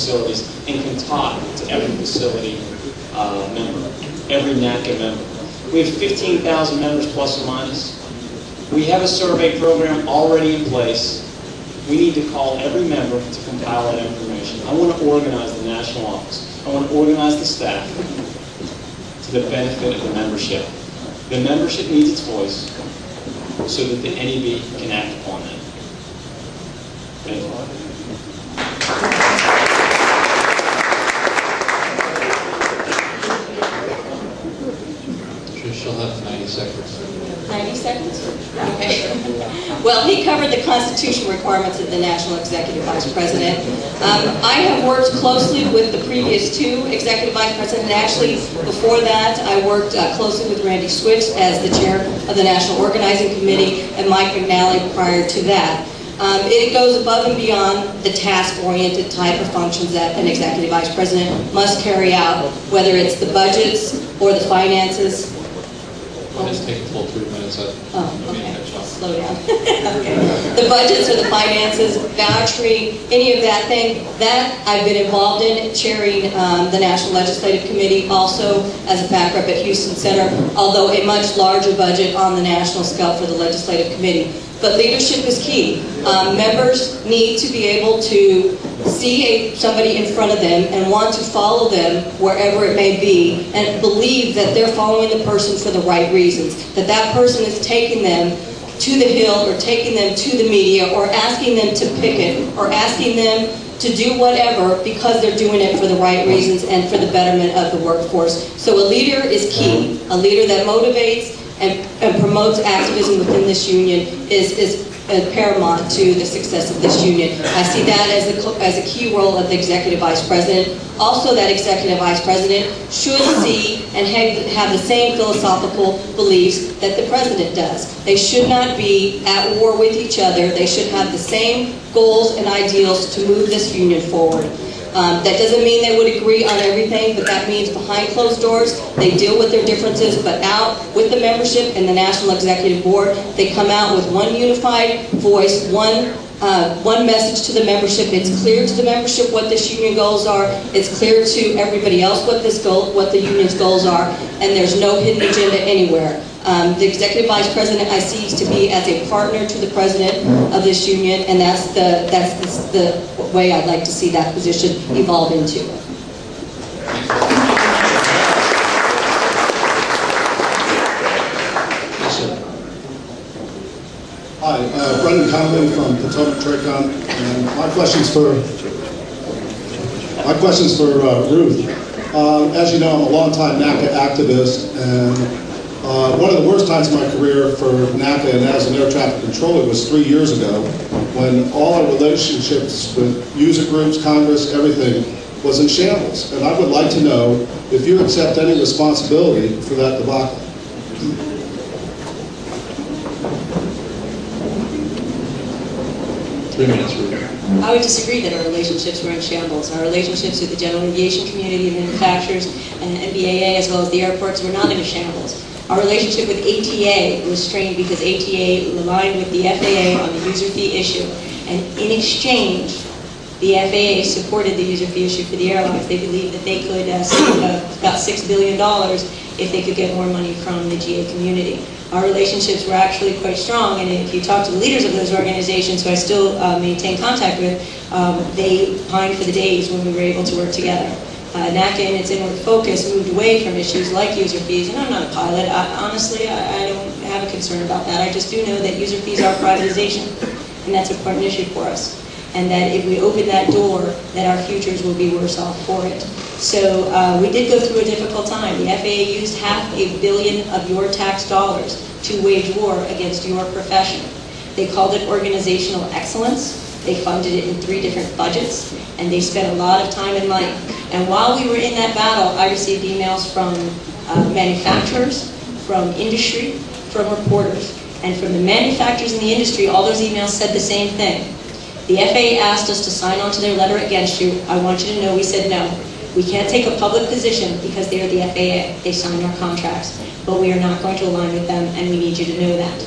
facilities and can talk to every facility member, every NACA member. We have 15,000 members plus or minus. We have a survey program already in place. We need to call every member to compile that information. I want to organize the national office. I want to organize the staff to the benefit of the membership. The membership needs its voice so that the NEB can act upon that. Thank you. She'll have 90 seconds. 90 seconds? Okay. Well, he covered the constitutional requirements of the National Executive Vice President. I have worked closely with the previous two Executive Vice Presidents. Actually, before that, I worked closely with Randy Switz as the chair of the National Organizing Committee and Mike McNally prior to that. It goes above and beyond the task-oriented type of functions that an Executive Vice President must carry out, whether it's the budgets or the finances. I'll just take a full 3 minutes. Okay. Slow down. Okay. The budgets or the finances, vouchering, any of that thing, that I've been involved in, chairing the National Legislative Committee, also as a back rep at Houston Center, although a much larger budget on the national scale for the Legislative Committee. But leadership is key. Members need to be able to see somebody in front of them and want to follow them wherever it may be and believe that they're following the person for the right reasons, that that person is taking them to the Hill or taking them to the media or asking them to picket or asking them to do whatever because they're doing it for the right reasons and for the betterment of the workforce. So a leader is key. A leader that motivates and promotes activism within this union is paramount to the success of this union. I see that as a key role of the Executive Vice President. Also, that Executive Vice President should see and have the same philosophical beliefs that the President does. They should not be at war with each other. They should have the same goals and ideals to move this union forward. That doesn't mean they would agree on everything, but that means behind closed doors, they deal with their differences, but out with the membership and the National Executive Board, they come out with one unified voice, one message to the membership. It's clear to the membership what this union goals are. It's clear to everybody else what the union's goals are, and there's no hidden agenda anywhere. The Executive Vice President I see to be as a partner to the President of this union, and that's the way I'd like to see that position evolve into. Hi, Brendan Conlon from Potomac Tracon, and my question's for Ruth. As you know, I'm a longtime NACA activist, and one of the worst times in my career for NACA and as an air traffic controller was 3 years ago, when all our relationships with user groups, Congress, everything was in shambles. And I would like to know if you accept any responsibility for that debacle. 3 minutes, Ruth. I would disagree that our relationships were in shambles. Our relationships with the general aviation community, the manufacturers, and NBAA, as well as the airports, were not in a shambles. Our relationship with ATA was strained because ATA aligned with the FAA on the user fee issue. And in exchange, the FAA supported the user fee issue for the airlines. They believed that they could save about $6 billion if they could get more money from the GA community. Our relationships were actually quite strong, and if you talk to the leaders of those organizations, who I still maintain contact with, they pined for the days when we were able to work together. NACA in its inward focus moved away from issues like user fees, and I'm not a pilot. Honestly, I don't have a concern about that. I just do know that user fees are privatization, and that's an important issue for us. And that if we open that door, that our futures will be worse off for it. So we did go through a difficult time. The FAA used $500 million of your tax dollars to wage war against your profession. They called it organizational excellence. They funded it in 3 different budgets, and they spent a lot of time and money. And while we were in that battle, I received emails from manufacturers, from industry, from reporters. And from the manufacturers in the industry, all those emails said the same thing. The FAA asked us to sign on to their letter against you. I want you to know we said no. We can't take a public position because they are the FAA. They signed our contracts. But we are not going to align with them, and we need you to know that.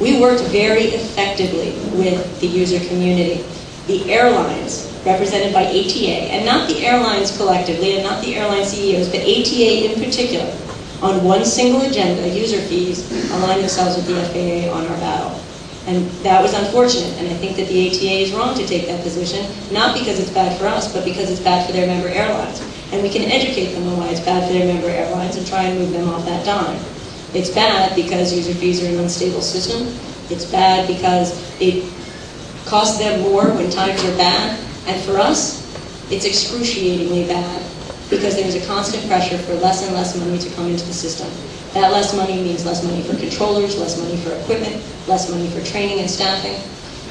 We worked very effectively with the user community. the airlines, represented by ATA, and not the airlines collectively, and not the airline CEOs, but ATA in particular, on one single agenda, user fees, align themselves with the FAA on our battle. And that was unfortunate, and I think that the ATA is wrong to take that position, not because it's bad for us, but because it's bad for their member airlines. And we can educate them on why it's bad for their member airlines and try and move them off that dime. It's bad because user fees are an unstable system. It's bad because it costs them more when times are bad. And for us, it's excruciatingly bad because there's a constant pressure for less and less money to come into the system. That less money means less money for controllers, less money for equipment, less money for training and staffing.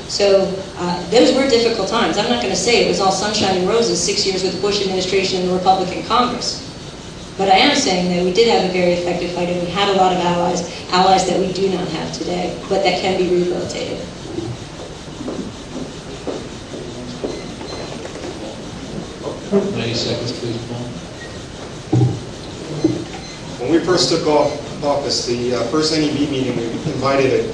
So those were difficult times. I'm not going to say it was all sunshine and roses 6 years with the Bush administration and the Republican Congress. But I am saying that we did have a very effective fight and we had a lot of allies that we do not have today, but that can be rehabilitated. Seconds, please, Paul. When we first took office, the first NEB meeting, we invited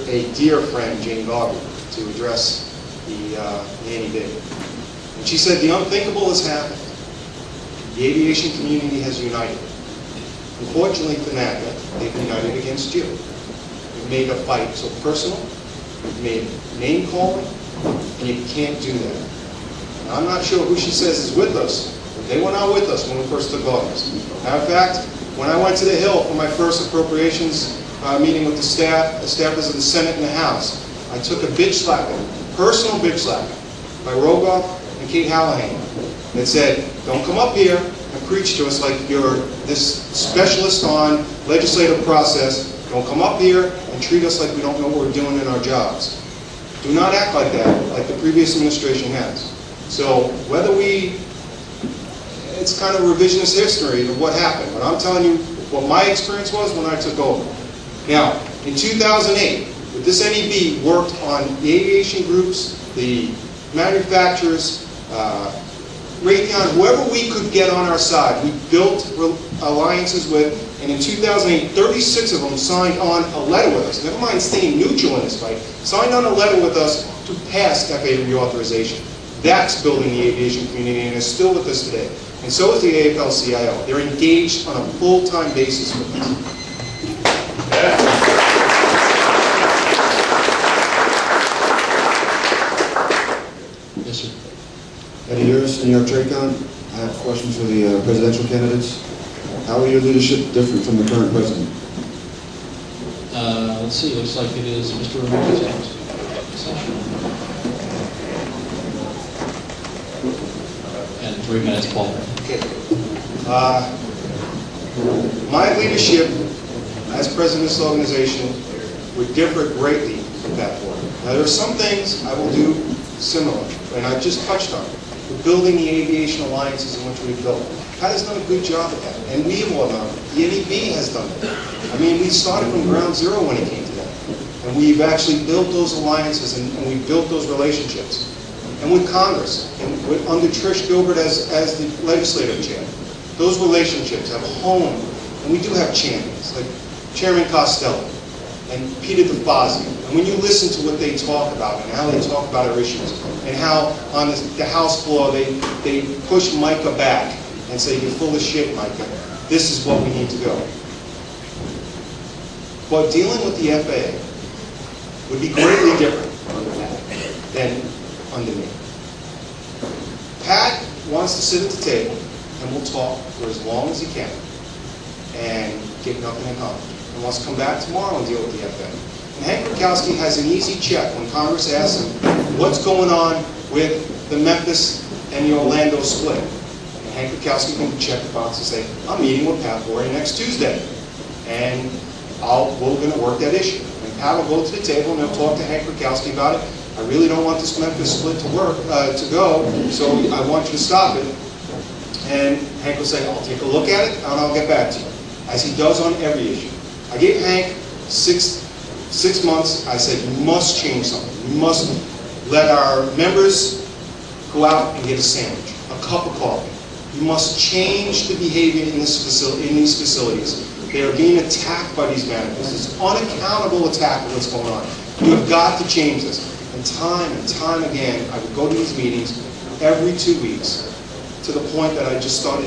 a dear friend, Jane Gauger, to address the NEB. And she said, the unthinkable has happened. The aviation community has united. Unfortunately for NACA, they've united against you. You've made a fight so personal, you've made name calling, and you can't do that. Now, I'm not sure who she says is with us, but they were not with us when we first took office. Matter of fact, when I went to the Hill for my first appropriations meeting with the staffers of the Senate and the House, I took a bitch slapping, personal bitch slapping, by Rogoff and Kate Hallahan, that said, don't come up here and preach to us like you're this specialist on legislative process. Don't come up here and treat us like we don't know what we're doing in our jobs. Do not act like that, like the previous administration has. So whether it's kind of revisionist history of what happened, but I'm telling you what my experience was when I took over. Now, in 2008, this NEB worked on the aviation groups, the manufacturers, Raytheon, whoever we could get on our side. We built alliances with, and in 2008, 36 of them signed on a letter with us. Never mind staying neutral in this fight, signed on a letter with us to pass FAA reauthorization. That's building the aviation community, and is still with us today. And so is the AFL-CIO. They're engaged on a full-time basis with us. Yes, sir. Eddie Harris, New York TradeCon. I have questions for the presidential candidates. How are your leadership different from the current president? Let's see, looks like it is Mr. Ramirez next. And 3 minutes, Paul. Okay. My leadership as president of this organization would differ greatly from that board. Now, there are some things I will do similar, and I've just touched on it. We're building the aviation alliances in which we've built. Pat has done a good job of that, and we have all done it. The NEB has done it. I mean, we started from ground zero when it came to that. And we've actually built those alliances, and we've built those relationships. And with Congress, and under Trish Gilbert as the legislative chair, those relationships have honed, and we do have champions, like Chairman Costello and Peter DeFazio. And when you listen to what they talk about and how they talk about our issues, and how on the House floor they push Micah back and say, you're full of shit, Micah. This is what we need to go. But dealing with the FAA would be greatly different under Pat than under me. Pat wants to sit at the table and we'll talk for as long as he can and get nothing accomplished. And wants to come back tomorrow and deal with the FAA. And Hank Rakowski has an easy check when Congress asks him what's going on with the Memphis and the Orlando split. And Hank Rakowski can check the box and say, I'm meeting with Pat Laurie next Tuesday. And we're going to work that issue. And Pat will go to the table and he'll talk to Hank Rakowski about it. I really don't want this Memphis split to work, to go, so I want you to stop it. And Hank will say, I'll take a look at it and I'll get back to you, as he does on every issue. I gave Hank six months. I said, you must change something. You must let our members go out and get a sandwich, a cup of coffee. You must change the behavior in these facilities. They are being attacked by these managers. It's an unaccountable attack of what's going on. You have got to change this. And time again, I would go to these meetings every 2 weeks, to the point that I just started